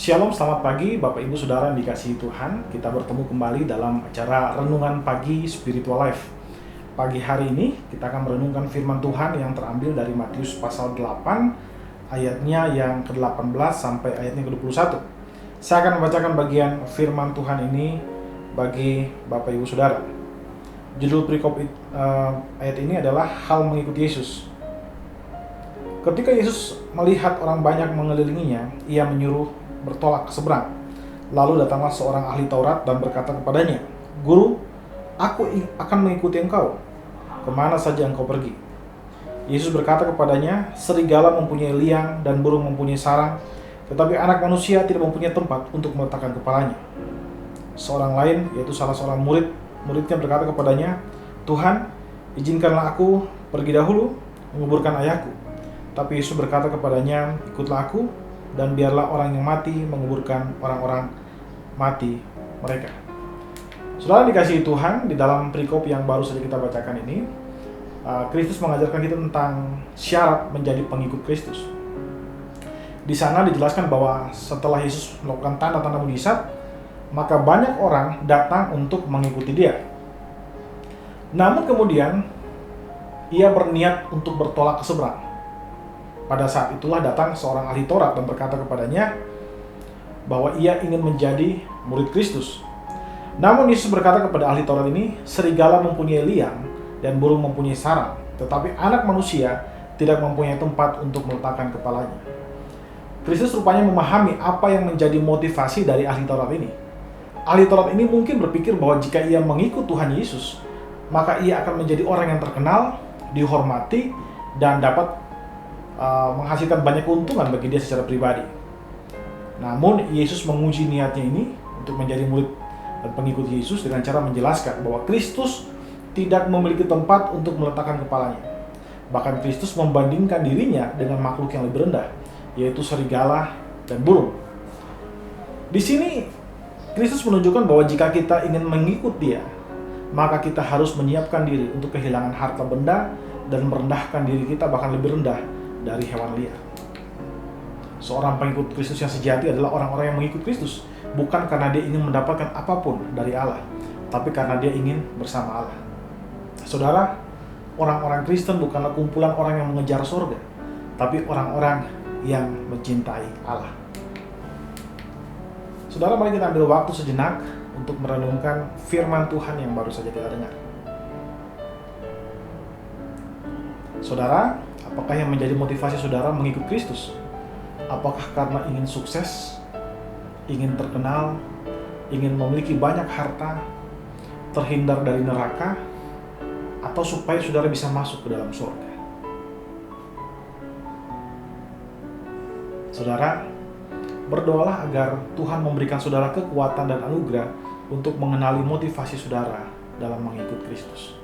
Shalom, selamat pagi Bapak Ibu Saudara yang dikasihi Tuhan. Kita bertemu kembali dalam acara Renungan Pagi Spiritual Life. Pagi hari ini kita akan merenungkan firman Tuhan yang terambil dari Matius pasal 8 ayatnya yang ke-18 sampai ayatnya ke-21. Saya akan membacakan bagian firman Tuhan ini bagi Bapak Ibu Saudara. Judul perikop ayat ini adalah Hal Mengikuti Yesus. Ketika Yesus melihat orang banyak mengelilinginya, ia menyuruh bertolak ke seberang. Lalu datanglah seorang ahli Taurat dan berkata kepadanya, "Guru, aku akan mengikuti engkau, kemana saja engkau pergi." Yesus berkata kepadanya, "Serigala mempunyai liang dan burung mempunyai sarang, tetapi anak manusia tidak mempunyai tempat untuk meletakkan kepalanya." Seorang lain, yaitu salah seorang muridnya berkata kepadanya, "Tuhan, izinkanlah aku pergi dahulu menguburkan ayahku." Tapi Yesus berkata kepadanya, "Ikutlah aku, dan biarlah orang yang mati menguburkan orang-orang mati mereka." Saudara dikasihi Tuhan, di dalam perikop yang baru saja kita bacakan ini, Kristus mengajarkan kita tentang syarat menjadi pengikut Kristus. Di sana dijelaskan bahwa setelah Yesus melakukan tanda-tanda mujizat, maka banyak orang datang untuk mengikuti dia. Namun kemudian, ia berniat untuk bertolak ke seberang. Pada saat itulah datang seorang ahli Taurat dan berkata kepadanya bahwa ia ingin menjadi murid Kristus. Namun Yesus berkata kepada ahli Taurat ini, "Serigala mempunyai liang dan burung mempunyai sarang, tetapi anak manusia tidak mempunyai tempat untuk meletakkan kepalanya." Kristus rupanya memahami apa yang menjadi motivasi dari ahli Taurat ini. Ahli Taurat ini mungkin berpikir bahwa jika ia mengikut Tuhan Yesus, maka ia akan menjadi orang yang terkenal, dihormati, dan dapat menghasilkan banyak keuntungan bagi dia secara pribadi. Namun Yesus menguji niatnya ini untuk menjadi murid dan pengikut Yesus dengan cara menjelaskan bahwa Kristus tidak memiliki tempat untuk meletakkan kepalanya. Bahkan Kristus membandingkan dirinya dengan makhluk yang lebih rendah, yaitu serigala dan burung. Di sini Kristus menunjukkan bahwa jika kita ingin mengikut dia, maka kita harus menyiapkan diri untuk kehilangan harta benda dan merendahkan diri kita bahkan lebih rendah dari hewan liar. Seorang pengikut Kristus yang sejati adalah orang-orang yang mengikut Kristus, bukan karena dia ingin mendapatkan apapun dari Allah, tapi karena dia ingin bersama Allah. Saudara, orang-orang Kristen bukanlah kumpulan orang yang mengejar surga, tapi orang-orang yang mencintai Allah. Saudara, mari kita ambil waktu sejenak untuk merenungkan firman Tuhan yang baru saja kita dengar. Saudara, apakah yang menjadi motivasi saudara mengikut Kristus? Apakah karena ingin sukses, ingin terkenal, ingin memiliki banyak harta, terhindar dari neraka, atau supaya saudara bisa masuk ke dalam surga? Saudara, berdoalah agar Tuhan memberikan saudara kekuatan dan anugerah untuk mengenali motivasi saudara dalam mengikut Kristus.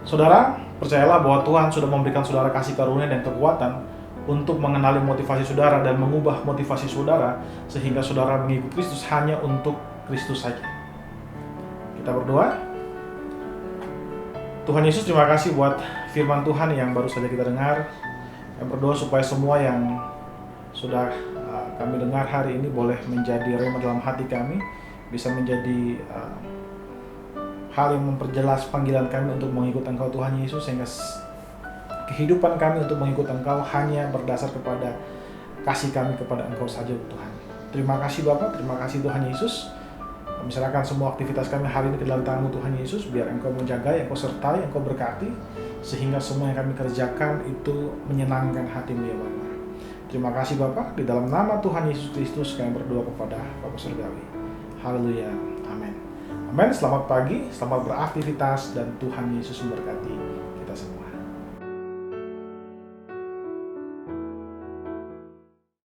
Saudara, percayalah bahwa Tuhan sudah memberikan saudara kasih karunia dan kekuatan untuk mengenali motivasi saudara dan mengubah motivasi saudara sehingga saudara mengikut Kristus hanya untuk Kristus saja. Kita berdoa. Tuhan Yesus, terima kasih buat firman Tuhan yang baru saja kita dengar. Kami berdoa supaya semua yang sudah kami dengar hari ini boleh menjadi rema dalam hati kami, bisa menjadi hal yang memperjelas panggilan kami untuk mengikut Engkau Tuhan Yesus, sehingga kehidupan kami untuk mengikut Engkau hanya berdasar kepada kasih kami kepada Engkau saja Tuhan. Terima kasih Bapa, terima kasih Tuhan Yesus. Kami serahkan semua aktivitas kami hari ini ke dalam tangan-Mu Tuhan Yesus, biar Engkau menjaga, Engkau sertai, Engkau berkati, sehingga semua yang kami kerjakan itu menyenangkan hati-Mu ya Bapa. Terima kasih Bapa, di dalam nama Tuhan Yesus Kristus kami berdoa kepada Bapa Surgawi. Haleluya, amin. Amin, selamat pagi, selamat beraktivitas, dan Tuhan Yesus memberkati kita semua.